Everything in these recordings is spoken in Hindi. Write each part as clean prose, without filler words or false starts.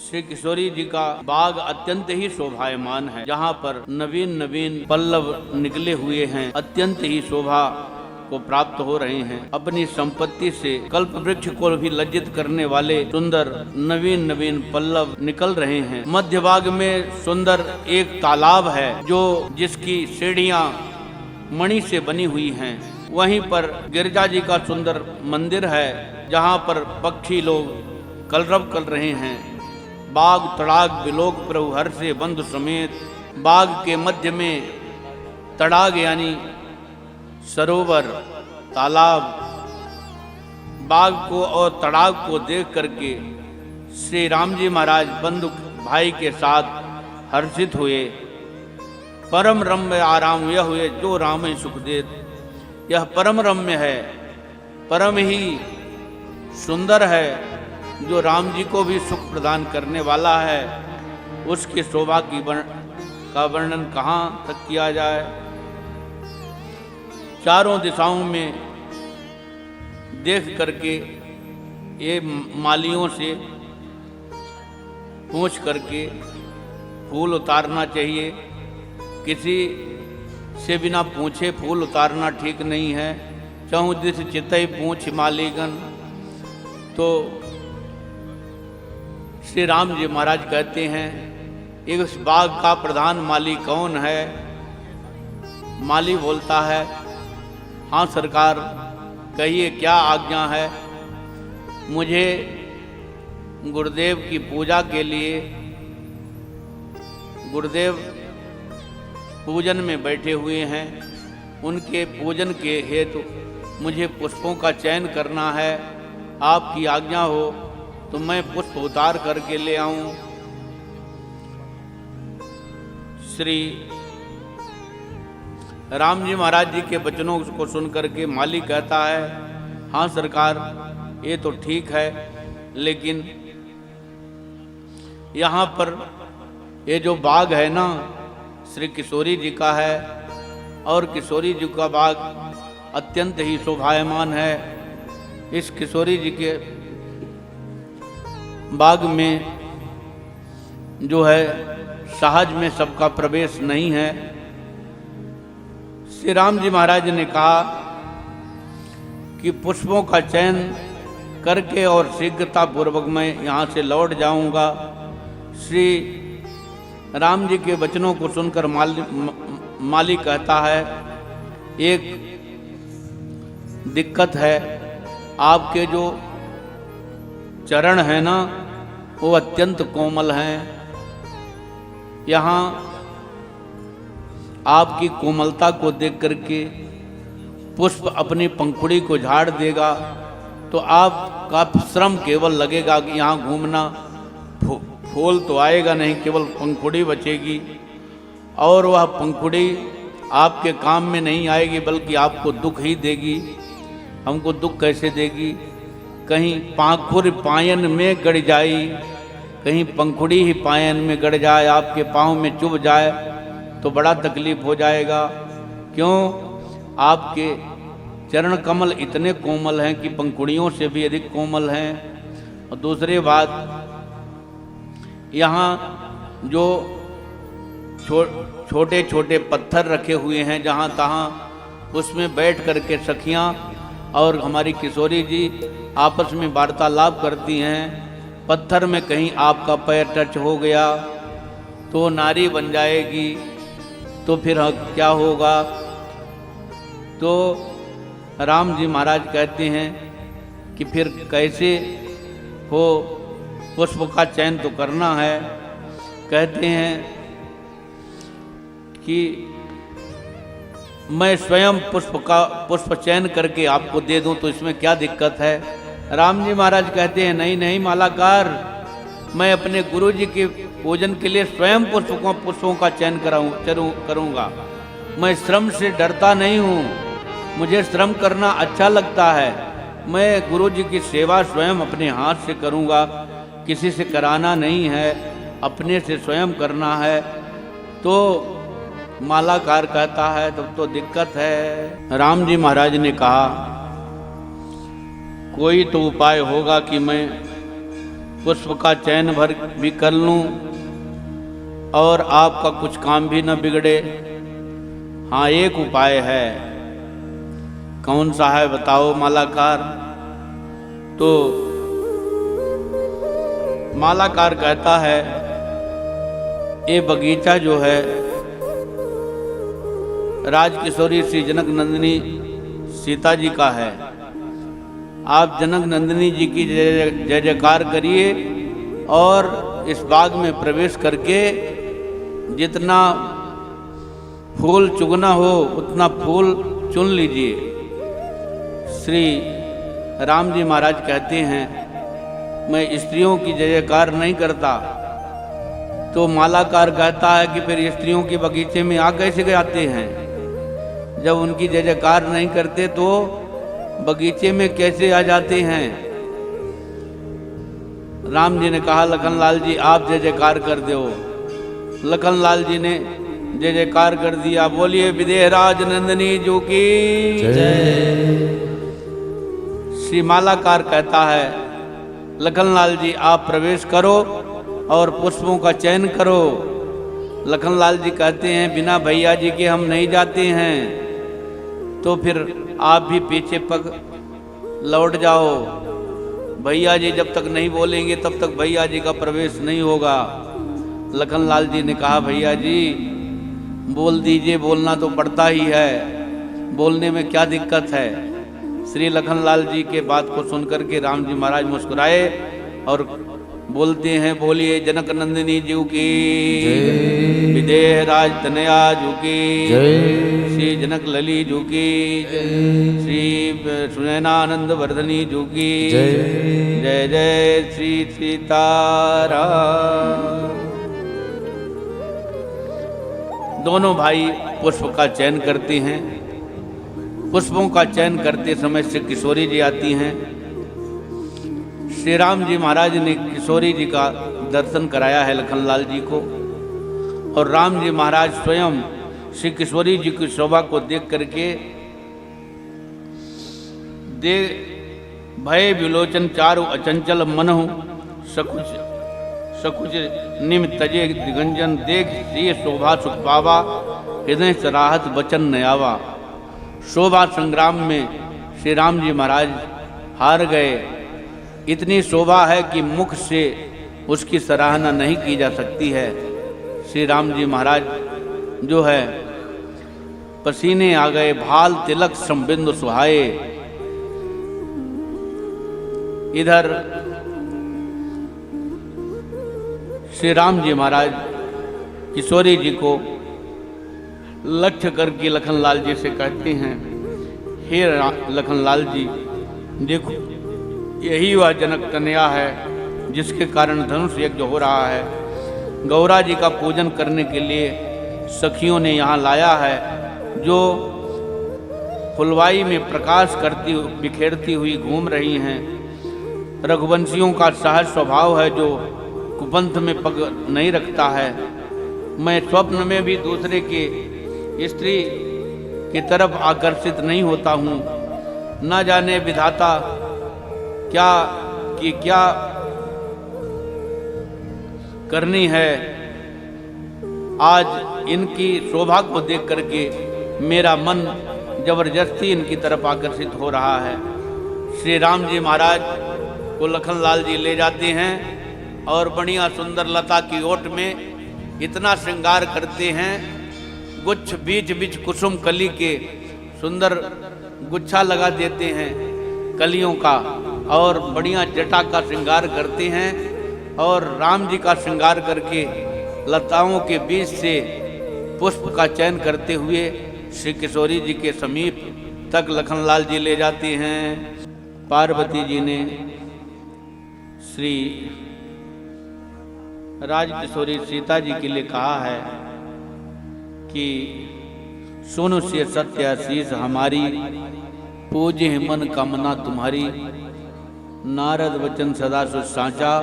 श्री किशोरी जी का बाग अत्यंत ही शोभायमान है। जहाँ पर नवीन नवीन पल्लव निकले हुए हैं, अत्यंत ही शोभा को प्राप्त हो रहे हैं। अपनी संपत्ति से कल्प वृक्ष को भी लज्जित करने वाले सुंदर नवीन नवीन पल्लव निकल रहे हैं। मध्य भाग में सुंदर एक तालाब है जो जिसकी सीढ़ियां मणि से बनी हुई हैं। वहीं पर गिरजा जी का सुंदर मंदिर है जहां पर पक्षी लोग कलरव कर रहे हैं। बाग तड़ाग बिलोक प्रभु हर से बंधु समेत। बाग के मध्य में तड़ाग यानी सरोवर तालाब, बाग को और तड़ाग को देख करके श्री राम जी महाराज बंधु भाई के साथ हर्षित हुए। परम रम्य आराम यह हुए जो राम ही सुख देत। यह परम रम्य है, परम ही सुंदर है, जो राम जी को भी सुख प्रदान करने वाला है। उसकी शोभा का वर्णन कहाँ तक किया जाए। चारों दिशाओं में देख करके ये मालियों से पूछ करके फूल उतारना चाहिए। किसी से बिना पूछे फूल उतारना ठीक नहीं है। चहु दिस चितई पूछ मालीगन। तो श्री राम जी महाराज कहते हैं इस बाग का प्रधान माली कौन है। माली बोलता है हाँ सरकार, कहिए क्या आज्ञा है। मुझे गुरुदेव की पूजा के लिए, गुरुदेव पूजन में बैठे हुए हैं, उनके पूजन के हेतु मुझे पुष्पों का चयन करना है। आपकी आज्ञा हो तो मैं पुष्प उतार करके ले आऊं। श्री राम जी महाराज जी के वचनों को सुनकर के माली कहता है हाँ सरकार, ये तो ठीक है, लेकिन यहाँ पर ये जो बाग है ना श्री किशोरी जी का है और किशोरी जी का बाग अत्यंत ही शोभायमान है। इस किशोरी जी के बाग में जो है सहज में सबका प्रवेश नहीं है। श्री राम जी महाराज ने कहा कि पुष्पों का चयन करके और शीघ्रता पूर्वक मैं यहाँ से लौट जाऊंगा। श्री राम जी के वचनों को सुनकर माली कहता है एक दिक्कत है, आपके जो चरण है ना वो अत्यंत कोमल हैं। यहाँ आपकी कोमलता को देख करके पुष्प अपनी पंखुड़ी को झाड़ देगा तो आपका श्रम केवल लगेगा कि यहाँ घूमना, फूल तो आएगा नहीं, केवल पंखुड़ी बचेगी और वह पंखुड़ी आपके काम में नहीं आएगी बल्कि आपको दुख ही देगी। हमको दुख कैसे देगी? कहीं पाखुर पायन में गड़ जाई, कहीं पंखुड़ी ही पायन में गड़ जाए, आपके पाँव में चुभ जाए तो बड़ा तकलीफ हो जाएगा। क्यों? आपके चरण कमल इतने कोमल हैं कि पंखुड़ियों से भी अधिक कोमल हैं। और दूसरी बात, यहाँ जो छोटे छोटे पत्थर रखे हुए हैं जहाँ तहाँ, उसमें बैठ करके सखियाँ और हमारी किशोरी जी आपस में वार्तालाप करती हैं। पत्थर में कहीं आपका पैर टच हो गया तो नारी बन जाएगी, तो फिर क्या होगा? तो राम जी महाराज कहते हैं कि फिर कैसे हो, पुष्प का चयन तो करना है। कहते हैं कि मैं स्वयं पुष्प चयन करके आपको दे दूं तो इसमें क्या दिक्कत है? राम जी महाराज कहते हैं नहीं नहीं मालाकार, मैं अपने गुरु जी के पूजन के लिए स्वयं पुष्पों का चयन करूंगा। मैं श्रम से डरता नहीं हूँ, मुझे श्रम करना अच्छा लगता है। मैं गुरु जी की सेवा स्वयं अपने हाथ से करूंगा, किसी से कराना नहीं है, अपने से स्वयं करना है। तो मालाकार कहता है तब तो दिक्कत है। राम जी महाराज ने कहा कोई तो उपाय होगा कि मैं पुष्प का चयन भर भी कर लूं और आपका कुछ काम भी न बिगड़े। हाँ, एक उपाय है। कौन सा है बताओ मालाकार? तो मालाकार कहता है, ये बगीचा जो है राजकिशोरी श्री जनक नंदिनी सीता जी का है। आप जनक नंदिनी जी की जय जयकार करिए और इस बाग में प्रवेश करके जितना फूल चुगना हो उतना फूल चुन लीजिए। श्री राम जी महाराज कहते हैं, मैं स्त्रियों की जय जयकार नहीं करता। तो मालाकार कहता है कि फिर स्त्रियों के बगीचे में आ कैसे जाते हैं? जब उनकी जय जयकार नहीं करते तो बगीचे में कैसे आ जाते हैं? राम जी ने कहा, लखनलाल जी आप जय जयकार कर दो। लखनलाल जी ने जय जयकार कर दिया। बोलिए विदेहराज नंदिनी जो की जय। श्री मालाकार कहता है, लखनलाल जी आप प्रवेश करो और पुष्पों का चयन करो। लखनलाल जी कहते हैं, बिना भैया जी के हम नहीं जाते हैं। तो फिर आप भी पीछे पग लौट जाओ। भैया जी जब तक नहीं बोलेंगे तब तक भैया जी का प्रवेश नहीं होगा। लखनलाल जी ने कहा, भैया जी बोल दीजिए, बोलना तो पड़ता ही है, बोलने में क्या दिक्कत है। श्री लखनलाल जी के बात को सुनकर के राम जी महाराज मुस्कुराए और बोलते हैं, बोलिए जनक नंदिनी जी की, विदेहराज तनया जी की, श्री जनक लली जी की, श्री सुनैनानंद वर्धनी जी की जय जय श्री सीताराम। दोनों भाई पुष्प का चयन करते हैं। पुष्पों का चयन करते समय श्री किशोरी जी आती हैं। श्री राम जी महाराज ने किशोरी जी का दर्शन कराया है लखनलाल जी को, और राम जी महाराज स्वयं श्री किशोरी जी की शोभा को देख करके दे भय विलोचन चारु अचंचल मनहु सकुच सकुच निम तजे दिगंजन देख ये शोभा सुख पावा हृदय सराहत वचन नयावा। शोभा संग्राम में श्री राम जी महाराज हार गए। इतनी शोभा है कि मुख से उसकी सराहना नहीं की जा सकती है। श्री राम जी महाराज जो है पसीने आ गए, भाल तिलक संबिंदु सुहाए। इधर श्री राम जी महाराज किशोरी जी को लक्ष्य करके लखनलाल जी से कहते हैं, हे लखनलाल जी देखो, यही वह जनक तनया है जिसके कारण धनुष यज्ञ हो रहा है। गौरा जी का पूजन करने के लिए सखियों ने यहाँ लाया है, जो फुलवाई में प्रकाश करती बिखेरती हुई घूम रही हैं। रघुवंशियों का सहज स्वभाव है जो कुपंथ में पग नहीं रखता है। मैं स्वप्न में भी दूसरे के स्त्री की तरफ आकर्षित नहीं होता हूँ। न जाने विधाता क्या करनी है। आज इनकी शोभा को देख करके मेरा मन जबरदस्ती इनकी तरफ आकर्षित हो रहा है। श्री राम जी महाराज को लखनलाल जी ले जाते हैं और बढ़िया सुंदर लता की ओट में इतना श्रृंगार करते हैं। गुच्छ बीच बीच कुसुम कली के सुंदर गुच्छा लगा देते हैं कलियों का, और बढ़िया जटा का श्रृंगार करते हैं। और राम जी का श्रृंगार करके लताओं के बीच से पुष्प का चयन करते हुए श्री किशोरी जी के समीप तक लखनलाल जी ले जाते हैं। पार्वती जी ने श्री राजकिशोरी सीता जी के लिए कहा है कि सुन से सत्य आशीष हमारी, पूजे मन कामना तुम्हारी। नारद वचन सदा सो साचा,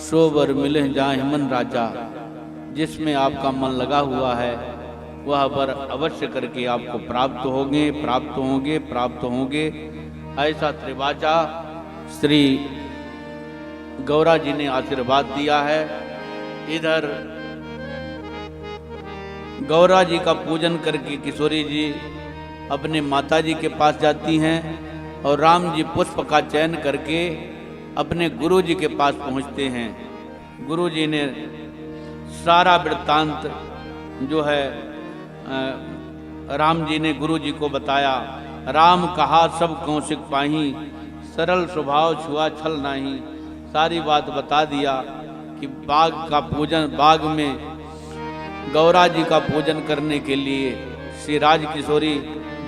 सोबर मिले जाहि मन राजा। जिसमें आपका मन लगा हुआ है वह वर अवश्य करके आपको प्राप्त होंगे, प्राप्त होंगे, प्राप्त होंगे। ऐसा त्रिवाचा श्री गौरा जी ने आशीर्वाद दिया है। इधर गौरा जी का पूजन करके किशोरी जी अपने माता जी के पास जाती हैं और राम जी पुष्प का चयन करके अपने गुरु जी के पास पहुंचते हैं। गुरु जी ने सारा वृत्तांत जो है राम जी ने गुरु जी को बताया। राम कहा सब कौशिक पाही, सरल स्वभाव छुआ छल नाही। सारी बात बता दिया कि बाग का पूजन, बाग में गौरा जी का पूजन करने के लिए श्री राज किशोरी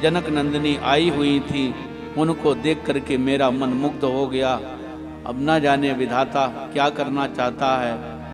जनक नंदिनी आई हुई थी। उनको देख करके मेरा मन मुग्ध हो गया। अब ना जाने विधाता क्या करना चाहता है।